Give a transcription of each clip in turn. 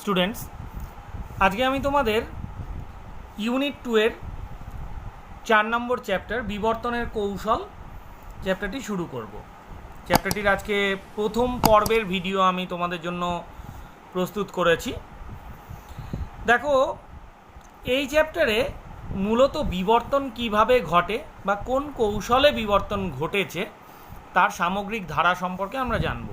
Students, আজকে আমি তোমাদের ইউনিট 2 এর 4 নম্বর চ্যাপ্টার বিবর্তনের কৌশল চ্যাপ্টারটি শুরু করব। চ্যাপ্টারটির আজকে প্রথম পর্বের ভিডিও আমি তোমাদের জন্য প্রস্তুত করেছি। দেখো, এই চ্যাপ্টারে মূলত বিবর্তন কিভাবে ঘটে বা কোন কৌশলে বিবর্তন ঘটেছে তার সামগ্রিক ধারা সম্পর্কে আমরা জানব।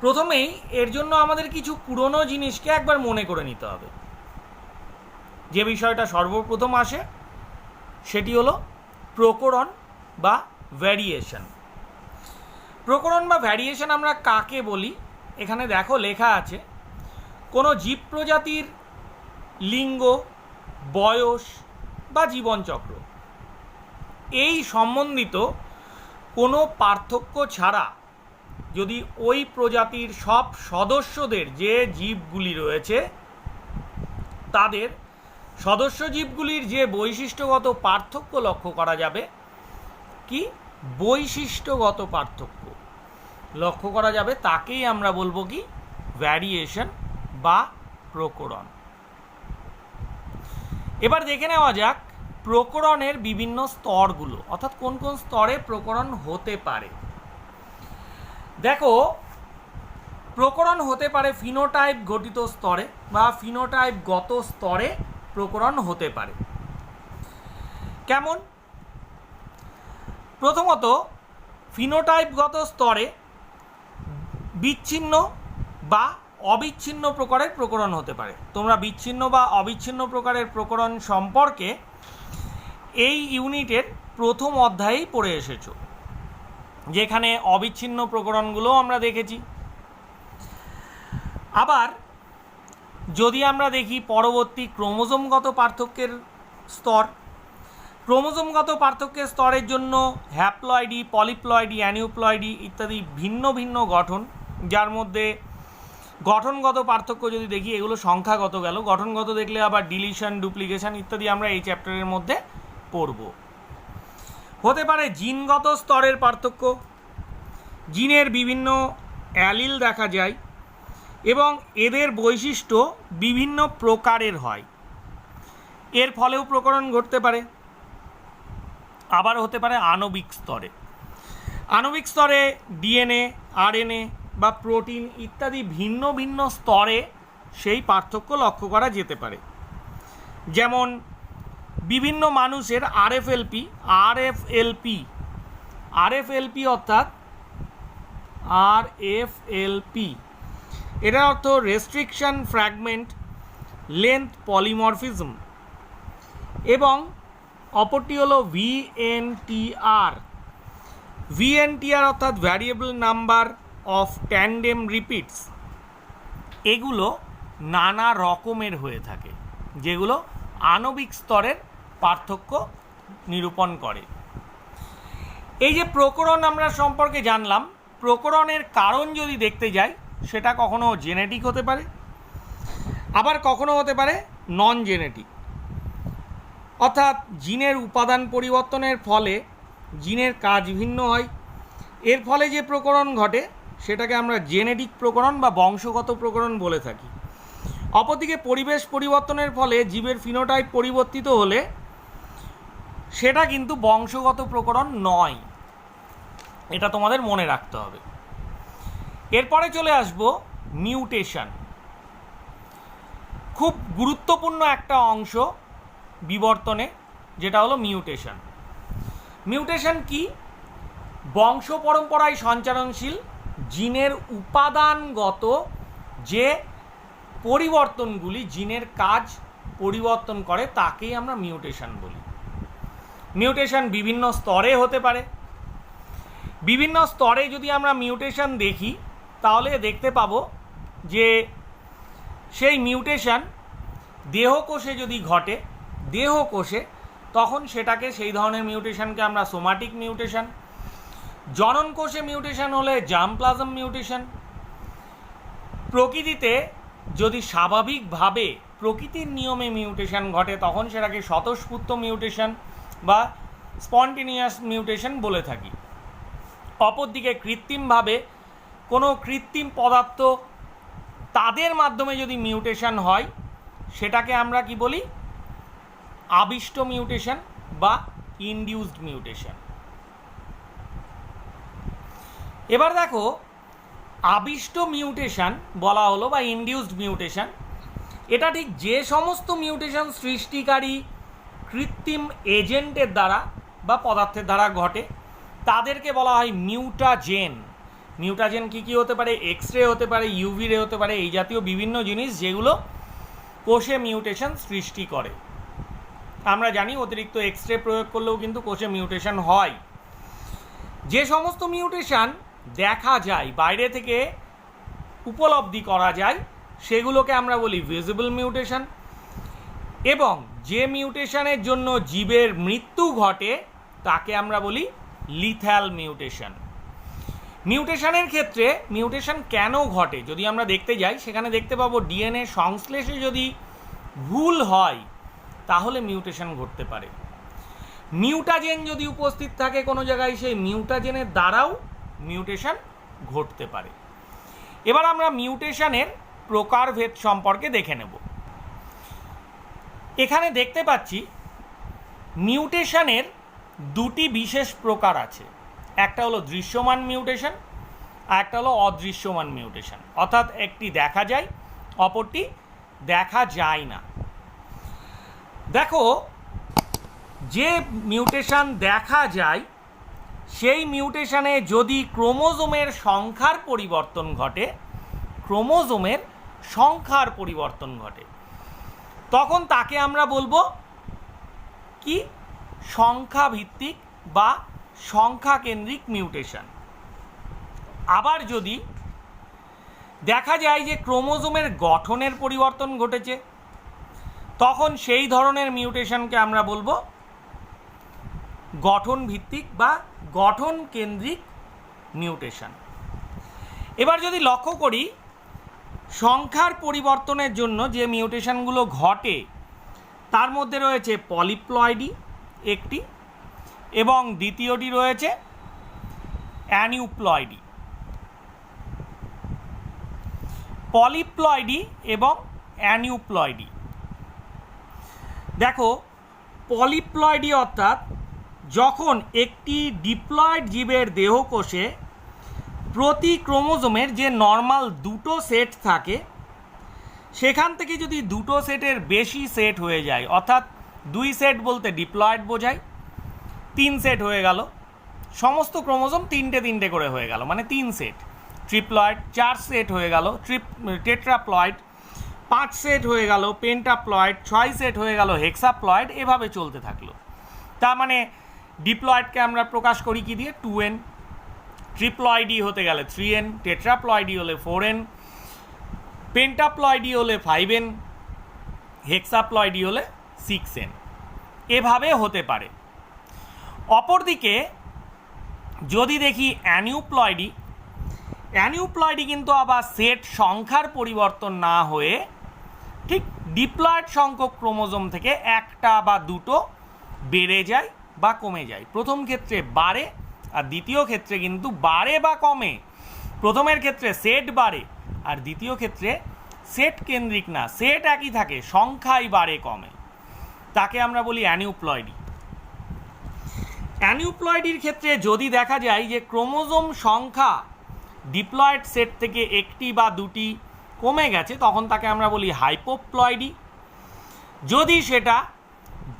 প্রথমেই এর জন্য আমাদের কিছু পুরনো জিনিসকে একবার মনে করে নিতে হবে। যে বিষয়টা সর্বপ্রথম আসে সেটি হলো প্রকরণ বা ভ্যারিয়েশন। প্রকরণ বা ভ্যারিয়েশন আমরা কাকে বলি? এখানে দেখো লেখা আছে, কোনো জীব প্রজাতির লিঙ্গ, বয়স বা জীবনচক্র এই সম্বন্ধিত কোনো পার্থক্য ছাড়া যদি ওই প্রজাতির সব সদস্যদের যে জীবগুলি রয়েছে তাদের সদস্য জীবগুলির যে বৈশিষ্ট্যগত পার্থক্য লক্ষ্য করা যাবে, কি বৈশিষ্ট্যগত পার্থক্য লক্ষ্য করা যাবে, তাকেই আমরা বলবো কি ভ্যারিয়েশন বা প্রকরণ। এবার দেখে নেওয়া যাক প্রকরণের বিভিন্ন স্তরগুলো, অর্থাৎ কোন কোন স্তরে প্রকরণ হতে পারে। দেখো, প্রকরণ হতে পারে ফিনোটাইপ গঠিত স্তরে বা ফিনোটাইপগত স্তরে প্রকরণ হতে পারে। কেমন? প্রথমত, ফিনোটাইপগত স্তরে বিচ্ছিন্ন বা অবিচ্ছিন্ন প্রকারের প্রকরণ হতে পারে। তোমরা বিচ্ছিন্ন বা অবিচ্ছিন্ন প্রকারের প্রকরণ সম্পর্কে এই ইউনিটের প্রথম অধ্যায়েই পড়ে এসেছো, যেখানে অবিচ্ছিন্ন প্রকরণগুলো আমরা দেখেছি। আবার যদি আমরা দেখি পরবর্তী ক্রোমোজোমগত পার্থক্যের স্তর, ক্রোমোজোমগত পার্থক্যের স্তরের জন্য হ্যাপ্লয়েডি, পলিপ্লয়েডি, অ্যানিউপ্লয়েডি ইত্যাদি ভিন্ন ভিন্ন গঠন, যার মধ্যে গঠনগত পার্থক্য যদি দেখি এগুলো সংখ্যাগত গেল, গঠনগত দেখলে আবার ডিলিশন, ডুপ্লিকেশন ইত্যাদি আমরা এই চ্যাপ্টারের মধ্যে পড়ব। হতে পারে জিনগত স্তরের পার্থক্য, জিনের বিভিন্ন অ্যালিল দেখা যায় এবং এদের বৈশিষ্ট্য বিভিন্ন প্রকারের হয়, এর ফলেও প্রকরণ ঘটতে পারে। আবার হতে পারে আণবিক স্তরে, আণবিক স্তরে ডিএনএ, আরএনএ বা প্রোটিন ইত্যাদি ভিন্ন ভিন্ন স্তরে সেই পার্থক্য লক্ষ্য করা যেতে পারে। যেমন বিভিন্ন মানুষের আরএফএলপি অর্থাৎ আরএফএলপি, এটার অর্থ রেস্ট্রিকশন ফ্র্যাগমেন্ট লেন্থ পলিমরফিজম, এবং অপরটি হলো ভিএনটিআর অর্থাৎ variable number of tandem repeats. এগুলো নানা রকমের হয়ে থাকে, যেগুলো আণবিক স্তরের পার্থক্য নিরূপণ করে। এই যে প্রকরণ আমরা সম্পর্কে জানলাম, প্রকরণের কারণ যদি দেখতে যাই সেটা কখনো জেনেটিক হতে পারে, আবার কখনো হতে পারে নন জেনেটিক, অর্থাৎ জিনের উপাদান পরিবর্তনের ফলে জিনের কাজ ভিন্ন হয়, এর ফলে যে প্রকরণ ঘটে সেটাকে আমরা জেনেটিক প্রকরণ বা বংশগত প্রকরণ বলে থাকি। অপরদিকে পরিবেশ পরিবর্তনের ফলে জীবের ফিনোটাইপ পরিবর্তিত হলে সেটা কিন্তু বংশগত প্রকরণ নয়, এটা তোমাদের মনে রাখতে হবে। এরপরে চলে আসবো মিউটেশন, খুব গুরুত্বপূর্ণ একটা অংশ বিবর্তনে, যেটা হলো মিউটেশন। মিউটেশন কি? বংশ পরম্পরায় সঞ্চারণশীল জিনের উপাদানগত যে পরিবর্তনগুলি জিনের কাজ পরিবর্তন করে তাকেই আমরা মিউটেশন বলি। মিউটেশন বিভিন্ন স্তরে হতে পারে। বিভিন্ন স্তরে যদি আমরা মিউটেশন দেখি তাহলে দেখতে পাবো যে সেই মিউটেশন দেহকোষে যদি ঘটে, দেহকোষে, তখন সেটাকে সেই ধরনের মিউটেশনকে আমরা সোমাটিক মিউটেশন। জনন কোষে মিউটেশন হলে জার্ম প্লাজম মিউটেশন। প্রকৃতিতে যদি স্বাভাবিকভাবে প্রকৃতির নিয়মে মিউটেশন ঘটে তখন সেটাকে স্বতঃস্ফূর্ত মিউটেশন বা স্পন্টেনিয়াস মিউটেশন বলে থাকি। অপরদিকে কৃত্রিমভাবে কোনো কৃত্রিম পদার্থ তাদের মাধ্যমে যদি মিউটেশন হয় সেটাকে আমরা কি বলি, আবিষ্ট মিউটেশন বা ইনডিউসড মিউটেশন। এবার দেখো, আবিষ্ট মিউটেশন বলা হলো বা ইনডিউসড মিউটেশন, এটা ঠিক যে সমস্ত মিউটেশন সৃষ্টিকারী কৃত্রিম এজেন্টের দ্বারা বা পদার্থের দ্বারা ঘটে তাদেরকে বলা হয় মিউটাজেন। মিউটাজেন কী কী হতে পারে? এক্স রে হতে পারে, ইউভি রে হতে পারে, এই জাতীয় বিভিন্ন জিনিস যেগুলো কোষে মিউটেশন সৃষ্টি করে। আমরা জানি অতিরিক্ত এক্স রে প্রয়োগ করলেও কিন্তু কোষে মিউটেশন হয়। যে সমস্ত মিউটেশন দেখা যায়, বাইরে থেকে উপলব্ধি করা যায়, সেগুলোকে আমরা বলি ভিজিবল মিউটেশন। এবং যে মিউটেশনের জন্য জীবের মৃত্যু ঘটে তাকে আমরা বলি লিথ্যাল মিউটেশন। মিউটেশনের ক্ষেত্রে মিউটেশন কেন ঘটে যদি আমরা দেখতে যাই, সেখানে দেখতে পাবো ডিএনএ সংশ্লেষে যদি ভুল হয় তাহলে মিউটেশন ঘটতে পারে। মিউটাজেন যদি উপস্থিত থাকে কোনো জায়গায়, সেই মিউটাজেনের দ্বারাও মিউটেশন ঘটতে পারে। এবার আমরা মিউটেশনের প্রকারভেদ সম্পর্কে দেখে নেব। এখানে দেখতে পাচ্ছি মিউটেশনের দুটি বিশেষ প্রকার আছে, একটা হলো দৃশ্যমান মিউটেশন আর একটা হলো অদৃশ্যমান মিউটেশন। অর্থাৎ একটি দেখা যায়, অপরটি দেখা যায় না। দেখো, যে মিউটেশন দেখা যায় সেই মিউটেশনে যদি ক্রোমোজোমের সংখ্যার পরিবর্তন ঘটে, ক্রোমোজোমের সংখ্যার পরিবর্তন ঘটে, তখন তাকে আমরা বলবো কি, সংখ্যা ভিত্তিক বা সংখ্যা কেন্দ্রিক মিউটেশন। আবার যদি দেখা যায় যে ক্রোমোজোমের গঠনের পরিবর্তন ঘটেছে, তখন সেই ধরনের মিউটেশনকে আমরা বলবো গঠন ভিত্তিক বা গঠন কেন্দ্রিক মিউটেশন। এবার যদি লক্ষ্য করি, সংখ্যার পরিবর্তনের জন্য যে মিউটেশনগুলো ঘটে তার মধ্যে রয়েছে পলিপ্লয়েডি একটি, এবং দ্বিতীয়টি রয়েছে অ্যানিউপ্লয়েডি। পলিপ্লয়েডি এবং অ্যানিউপ্লয়েডি। দেখো, পলিপ্লয়েডি অর্থাৎ যখন একটি ডিপ্লয়েড জীবের দেহকোষে প্রতি ক্রোমোজোমের যে নর্মাল দুটো সেট থাকে, সেখান থেকে যদি দুটো সেটের বেশি সেট হয়ে যায়, অর্থাৎ 2 সেট বলতে ডিপ্লয়েড বোঝায়, 3 সেট হয়ে গেল, সমস্ত ক্রোমোজোম 3টে করে হয়ে গেল, মানে 3 সেট। ট্রিপ্লয়েড 4 সেট হয়ে গেল, টেট্রাপ্লয়েড 5 সেট হয়ে গেল, পেন্টাপ্লয়েড 6 সেট হয়ে গেল, হেক্সাপ্লয়েড, এভাবে চলতে থাকলো। তার মানে ডিপ্লয়েডকে আমরা প্রকাশ করি কি দিয়ে? 2n। ট্রিপ্লয়েডি হতে গেলে 3n, টেট্রাপ্লয়েডি হলে 4n, পেন্টাপ্লয়েডি হলে 5n, হেক্সাপ্লয়েডি হলে 6n, এভাবে হতে পারে। অপরদিকে যদি দেখি অ্যানিউপ্লয়েডি, অ্যানিউপ্লয়েডি কিন্তু আবার সেট সংখ্যার পরিবর্তন না হয়ে ঠিক ডিপ্লয়েড সংখ্যক ক্রোমোজোম থেকে একটা বা দুটো বেড়ে যায় বা কমে যায়। প্রথম ক্ষেত্রে বাড়ে আর দ্বিতীয় ক্ষেত্রে কিন্তু বাড়ে বা কমে। প্রথমের ক্ষেত্রে সেট বাড়ে আর দ্বিতীয় ক্ষেত্রে সেট কেন্দ্রিক না, সেট একই থাকে, সংখ্যাই বাড়ে কমে। তাকে আমরা বলি অ্যানিউপ্লয়েডি। অ্যানিউপ্লয়েডির ক্ষেত্রে যদি দেখা যায় যে ক্রোমোজোম সংখ্যা ডিপ্লয়েড সেট থেকে একটি বা দুটি কমে গেছে, তখন তাকে আমরা বলি হাইপোপ্লয়েডি। যদি সেটা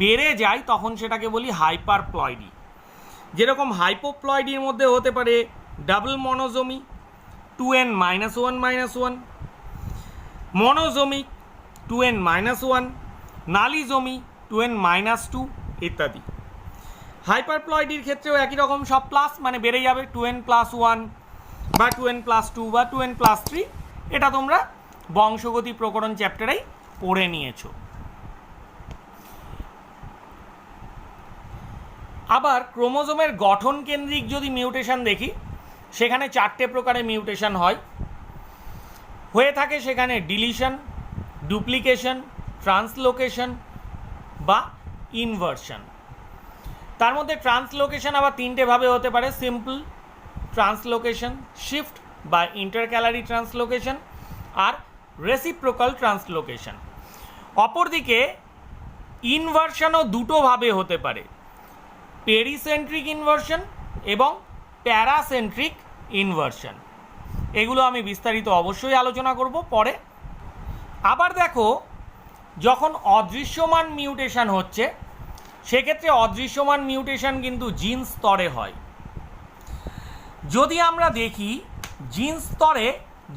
বেড়ে যায় তখন সেটাকে বলি হাইপারপ্লয়েডি। যেরকম হাইপোপ্লয়েডির মধ্যে হতে পারে ডাবল মনোজোমি 2n-1-1, মনোজোমিক 2n-1, নালিজোমি 2n-2 ইত্যাদি। হাইপারপ্লয়েডির ক্ষেত্রেও একই রকম, সব প্লাস, মানে বেড়ে যাবে 2n+1 বা 2n+2 বা 2n+3। এটা তোমরা বংশগতি প্রকরণ চ্যাপ্টারেই পড়ে নিয়েছো। আবার ক্রোমোজোমের গঠন কেন্দ্রিক যদি মিউটেশন দেখি, সেখানে 4টে প্রকারের মিউটেশন হয়ে থাকে। সেখানে ডিলিশন, ডুপ্লিকেশন, ট্রান্সলোকেশন বা ইনভার্সন। তার মধ্যে ট্রান্সলোকেশন আবার 3টে ভাবে হতে পারে: সিম্পল ট্রান্সলোকেশন, শিফট বা ইন্টারক্যালারি ট্রান্সলোকেশন আর রেসিপ্রোকাল ট্রান্সলোকেশন। অপরদিকে ইনভার্সনও দুটোভাবে হতে পারে, পেরিসেন্ট্রিক ইনভার্সন এবং প্যারাসেন্ট্রিক ইনভার্সন। এগুলো আমি বিস্তারিত অবশ্যই আলোচনা করব পরে। আবার দেখো, যখন অদৃশ্যমান মিউটেশন হচ্ছে সেক্ষেত্রে অদৃশ্যমান মিউটেশন কিন্তু জিন স্তরে হয়। যদি আমরা দেখি জিন স্তরে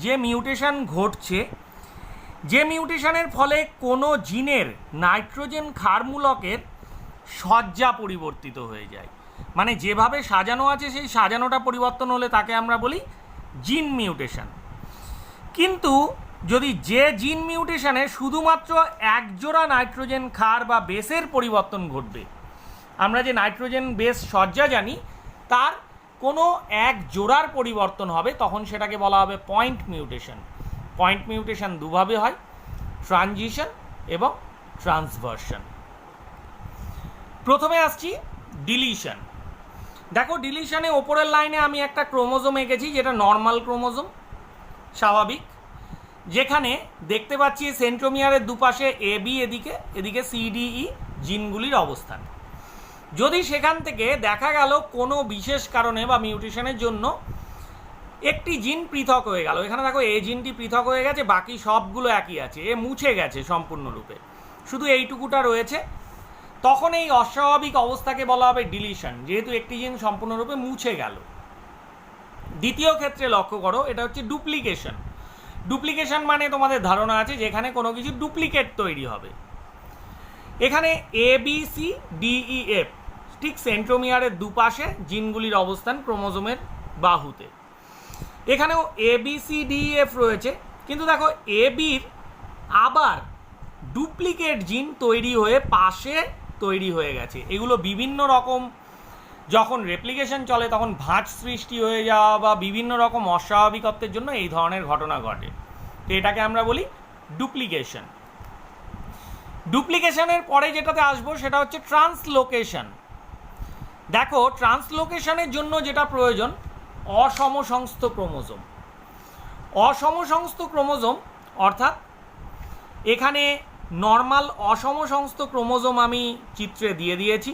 যে মিউটেশন ঘটছে, যে মিউটেশনের ফলে কোনো জিনের নাইট্রোজেন ক্ষারমূলকের সজ্জা পরিবর্তিত হয়ে যায়, মানে যেভাবে সাজানো আছে সেই সাজানোটা পরিবর্তন হলে তাকে আমরা বলি জিন মিউটেশন। কিন্তু যদি যে জিন মিউটেশনে শুধুমাত্র একজোড়া নাইট্রোজেন ক্ষার বা বেসের পরিবর্তন ঘটবে, আমরা যে নাইট্রোজেন বেস সজ্জা জানি তার কোনো এক জোড়ার পরিবর্তন হবে, তখন সেটাকে বলা হবে পয়েন্ট মিউটেশন। পয়েন্ট মিউটেশন দুভাবে হয়, ট্রানজিশন এবং ট্রান্সভার্সন। প্রথমে আসছি ডিলিশন। দেখো, ডিলিশনে ওপরের লাইনে আমি একটা ক্রোমোজোম এঁকেছি যেটা নর্মাল ক্রোমোজোম, স্বাভাবিক, যেখানে দেখতে পাচ্ছি সেন্ট্রোমিয়ারের দুপাশে এ বি, এদিকে সিডিই জিনগুলির অবস্থান। যদি সেখান থেকে দেখা গেল কোনো বিশেষ কারণে বা মিউটেশনের জন্য একটি জিন পৃথক হয়ে গেল, এখানে দেখো এ জিনটি পৃথক হয়ে গেছে, বাকি সবগুলো একই আছে, এ মুছে গেছে সম্পূর্ণরূপে, শুধু এইটুকুটা রয়েছে, তখন এই অস্বাভাবিক অবস্থাকে বলা হবে ডিলিশন, যেহেতু একটি জিন সম্পূর্ণরূপে মুছে গেল। দ্বিতীয় ক্ষেত্রে লক্ষ্য করো, এটা হচ্ছে ডুপ্লিকেশন। ডুপ্লিকেশন মানে তোমাদের ধারণা আছে যেখানে কোনো কিছু ডুপ্লিকেট তৈরি হবে। এখানে A B C DE F ঠিক সেন্ট্রোমিয়ারের দুপাশে জিনগুলির অবস্থান ক্রোমোজোমের বাহুতে। এখানেও A B C DE F রয়েছে, কিন্তু দেখো এ বির আবার ডুপ্লিকেট জিন তৈরি হয়ে পাশে তৈরি হয়ে গেছে। এগুলো বিভিন্ন রকম যখন রেপ্লিকেশন চলে তখন ভাঁজ সৃষ্টি হয়ে যাওয়া বা বিভিন্ন রকম অস্বাভাবিকত্বের জন্য এই ধরনের ঘটনা ঘটে, তো এটাকে আমরা বলি ডুপ্লিকেশন। ডুপ্লিকেশনের পরে যেটাতে আসবো সেটা হচ্ছে ট্রান্সলোকেশন। দেখো, ট্রান্সলোকেশনের জন্য যেটা প্রয়োজন অসমসংস্থ ক্রোমোজোম। অসমসংস্থ ক্রোমোজোম অর্থাৎ এখানে নর্মাল অসমসংস্থ ক্রোমোজোম আমি চিত্রে দিয়ে দিয়েছি,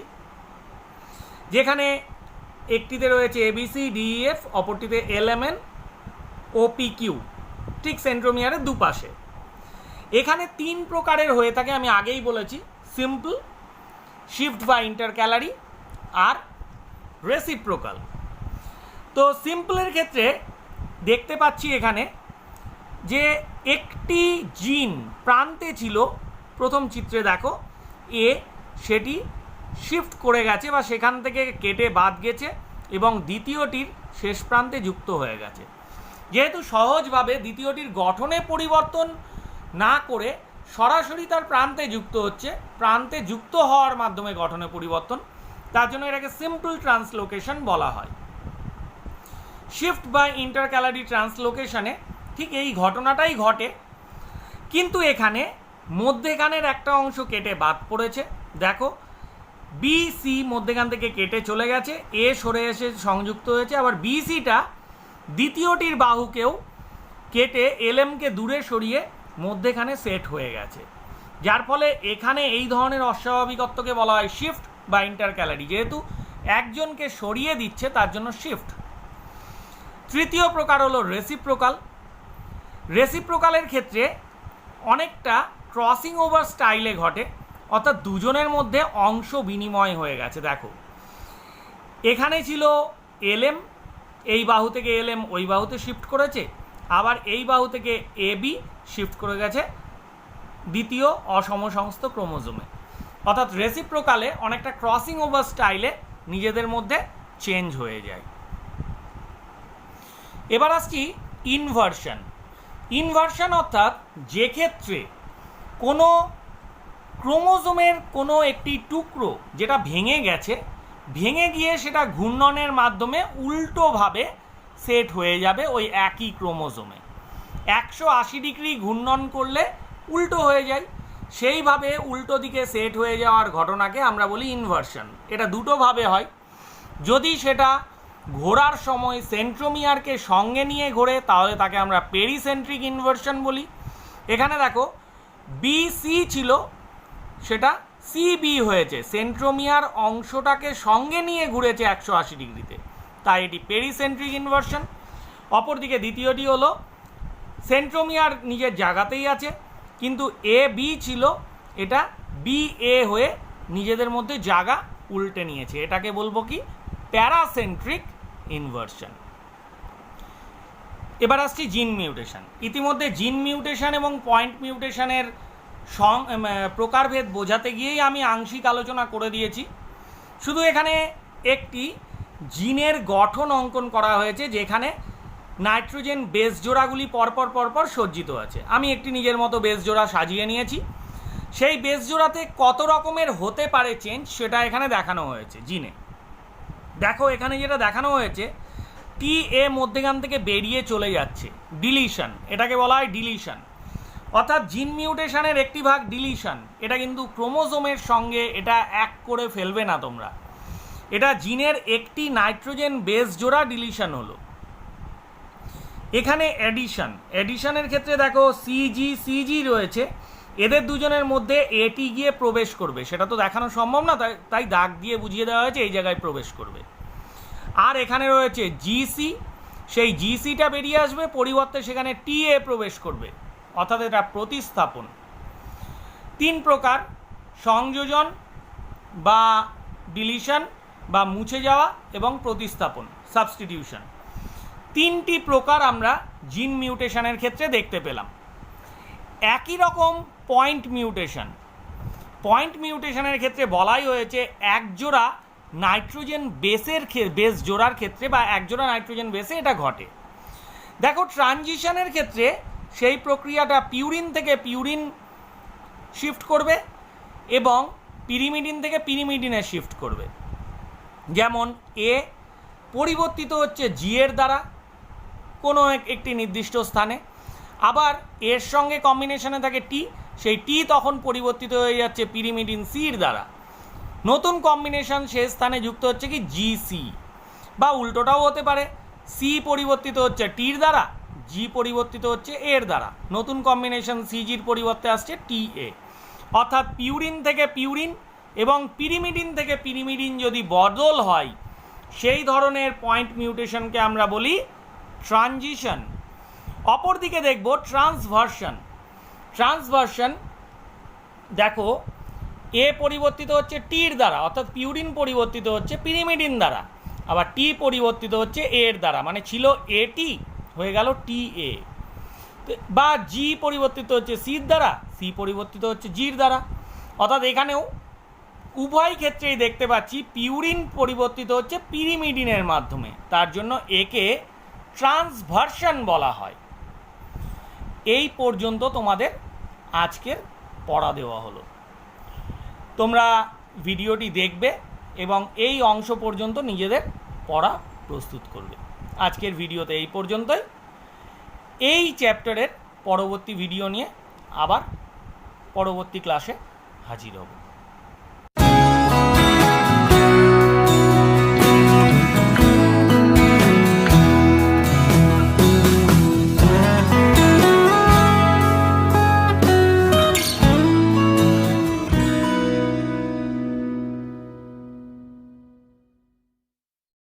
যেখানে একটিতে রয়েছে এবিসি ডিইএফ, অপরটিতে এলএমএন ও পিকিউ, ঠিক সেন্ট্রোমিয়ারের দুপাশে। এখানে তিন প্রকারের হয়ে থাকে, আমি আগেই বলেছি, সিম্পল, শিফট বা ইন্টারক্যালারি আর রেসিপ্রোকাল। তো সিম্পলের ক্ষেত্রে দেখতে পাচ্ছি এখানে যে একটি জিন প্রান্তে ছিল, প্রথম চিত্রে দেখো এ, সেটি শিফট করে গেছে বা সেখান থেকে কেটে বাদ গেছে এবং দ্বিতীয়টির শেষ প্রান্তে যুক্ত হয়ে গেছে। যেহেতু সহজভাবে দ্বিতীয়টির গঠনে পরিবর্তন না করে সরাসরি তার প্রান্তে যুক্ত হচ্ছে, প্রান্তে যুক্ত হওয়ার মাধ্যমে গঠনে পরিবর্তন, তার জন্য এটাকে সিম্পল ট্রান্সলোকেশন বলা হয়। শিফট বা ইন্টারক্যালারি ট্রান্সলোকেশনে ঠিক এই ঘটনাটাই ঘটে, কিন্তু এখানে মধ্যেখানের একটা অংশ কেটে বাদ পড়েছে। দেখো, বি সি মধ্যেখান থেকে কেটে চলে গেছে, এ সরে এসে সংযুক্ত হয়েছে, আবার বি সিটা দ্বিতীয়টির বাহুকেও কেটে এলএমকে দূরে সরিয়ে মধ্যেখানে সেট হয়ে গেছে, যার ফলে এখানে এই ধরনের অস্বাভাবিকত্বকে বলা হয় শিফট বা ইন্টারক্যালারি। যেহেতু একজনকে সরিয়ে দিচ্ছে তার জন্য শিফট। তৃতীয় প্রকার হলো রেসিপ্রোকাল। রেসিপ্রোকালের ক্ষেত্রে অনেকটা ক্রসিং ওভার স্টাইলে ঘটে, অর্থাৎ দুজনের মধ্যে অংশ বিনিময় হয়ে গেছে। দেখো, এখানে ছিল এলএম, এই বাহু থেকে এলএম ওই বাহুতে শিফট করেছে, আবার এই বাহু থেকে এ বি শিফট করে গেছে দ্বিতীয় অসমসংস্থ ক্রোমোজোমে। অর্থাৎ রেসিপ্রোকালে অনেকটা ক্রসিং ওভার স্টাইলে নিজেদের মধ্যে চেঞ্জ হয়ে যায়। এবার আসছি ইনভার্সন। ইনভার্সন অর্থাৎ যে ক্ষেত্রে কোনো ক্রোমোজোমের কোনো একটি টুকরো যেটা ভেঙে গেছে, ভেঙে গিয়ে সেটা ঘূর্ণনের মাধ্যমে উল্টোভাবে সেট হয়ে যাবে ওই একই ক্রোমোজোমে। 180 ডিগ্রি ঘূর্ণন করলে উল্টো হয়ে যায়, সেইভাবে উল্টো দিকে সেট হয়ে যাওয়ার ঘটনাকে আমরা বলি ইনভার্সন। এটা দুটোভাবে হয়, যদি সেটা ঘোরার সময় সেন্ট্রোমিয়ারকে সঙ্গে নিয়ে ঘোরে তাহলে তাকে আমরা পেরিসেন্ট্রিক ইনভার্সন বলি, এখানে দেখো বিসি ছিল, সেটা সিবি হয়েছে, সেন্ট্রোমিয়ার অংশটাকে সঙ্গে নিয়ে ঘুরেছে 180 ডিগ্রিতে, তাই এটি পেরিসেন্ট্রিক ইনভার্সন। অপরদিকে দ্বিতীয়টি হলো সেন্ট্রোমিয়ার নিজের জায়গাতেই আছে, কিন্তু এ বি ছিল, এটা বি এ হয়ে নিজেদের মধ্যে জায়গা উল্টে নিয়েছে, এটাকে বলবো কি প্যারাসেন্ট্রিক ইনভার্সন। এবার আসছি জিন মিউটেশন। ইতিমধ্যে জিন মিউটেশন এবং পয়েন্ট মিউটেশনের প্রকারভেদ বোঝাতে গিয়েই আমি আংশিক আলোচনা করে দিয়েছি। শুধু এখানে একটি জিনের গঠন অঙ্কন করা হয়েছে, যেখানে নাইট্রোজেন বেস জোড়াগুলি পরপর পরপর সজ্জিত আছে। আমি একটি নিজের মতো বেস জোড়া সাজিয়ে নিয়েছি। সেই বেস জোড়াতে কত রকমের হতে পারে চেঞ্জ, সেটা এখানে দেখানো হয়েছে জিনে। দেখো এখানে যেটা দেখানো হয়েছে, টি এ মধ্যেখান থেকে বেরিয়ে চলে যাচ্ছে, ডিলিশন, এটাকে বলা হয় ডিলিশন। অর্থাৎ জিন মিউটেশনের একটি ভাগ ডিলিশন। এটা কিন্তু ক্রোমোজোমের সঙ্গে এটা এক করে ফেলবে না তোমরা, এটা জিনের একটি নাইট্রোজেন বেস জোড়া ডিলিশন হলো। এখানে এডিশন, এডিশনের ক্ষেত্রে দেখো সিজি রয়েছে, এদের দুজনের মধ্যে এটি গিয়ে প্রবেশ করবে, সেটা তো দেখানো সম্ভব না, তাই দাগ দিয়ে বুঝিয়ে দেওয়া হয়েছে এই জায়গায় প্রবেশ করবে। আর এখানে রয়েছে জিসি, সেই জিসিটা বেরিয়ে আসবে, পরিবর্তে সেখানে টিএ প্রবেশ করবে, অর্থাৎ এটা প্রতিস্থাপন। 3 প্রকার, সংযোজন বা ডিলিশন বা মুছে যাওয়া এবং প্রতিস্থাপন সাবস্টিটিউশন, 3টি প্রকার আমরা জিন মিউটেশনের ক্ষেত্রে দেখতে পেলাম। একই রকম পয়েন্ট মিউটেশন, পয়েন্ট মিউটেশনের ক্ষেত্রে বলাই হয়েছে এক জোড়া নাইট্রোজেন বেস জোড়ার ক্ষেত্রে বা এক জোড়া নাইট্রোজেন বেসে এটা ঘটে। দেখো ট্রানজিশনের ক্ষেত্রে সেই প্রক্রিয়াটা পিউরিন থেকে পিউরিন শিফট করবে এবং পিরিমিডিন থেকে পিরিমিডিনে শিফট করবে। যেমন এ পরিবর্তিত হচ্ছে জি এর দ্বারা কোনো একটি নির্দিষ্ট স্থানে, আবার এর সঙ্গে কম্বিনেশনে থাকে টি, সেই টি তখন পরিবর্তিত হয়ে যাচ্ছে পিরিমিডিন সির দ্বারা। নতুন কম্বিনেশন সেই স্থানে যুক্ত হচ্ছে কি জিসি, বা উল্টোটাও হতে পারে, সি পরিবর্তিত হচ্ছে টির দ্বারা, জি পরিবর্তিত হচ্ছে এর দ্বারা, নতুন কম্বিনেশন সিজির পরিবর্তে আসছে টি এ। অর্থাৎ পিউরিন থেকে পিউরিন এবং পিরিমিডিন থেকে পিরিমিডিন যদি বদল হয়, সেই ধরনের পয়েন্ট মিউটেশনকে আমরা বলি ট্রানজিশন। অপরদিকে দেখব ট্রান্সভার্সন। ট্রান্সভার্সন দেখো এ পরিবর্তিত হচ্ছে টির দ্বারা, অর্থাৎ পিউরিন পরিবর্তিত হচ্ছে পিরিমিডিন দ্বারা, আবার টি পরিবর্তিত হচ্ছে এর দ্বারা, মানে ছিল এটি হয়ে গেল টি এ, বা জি পরিবর্তিত হচ্ছে সির দ্বারা, সি পরিবর্তিত হচ্ছে জির দ্বারা। অর্থাৎ এখানেও উভয় ক্ষেত্রেই দেখতে পাচ্ছি পিউরিন পরিবর্তিত হচ্ছে পিরিমিডিনের মাধ্যমে, তার জন্য একে ট্রান্সভার্সন বলা হয়। এই পর্যন্ত তোমাদের আজকের পড়া দেওয়া হলো। তোমরা ভিডিওটি দেখবে এবং এই অংশ পর্যন্ত নিজেদের পড়া প্রস্তুত করবে। আজকের ভিডিওতে এই পর্যন্তই। এই চ্যাপ্টারের পরবর্তী ভিডিও নিয়ে আবার পরবর্তী ক্লাসে হাজির হব।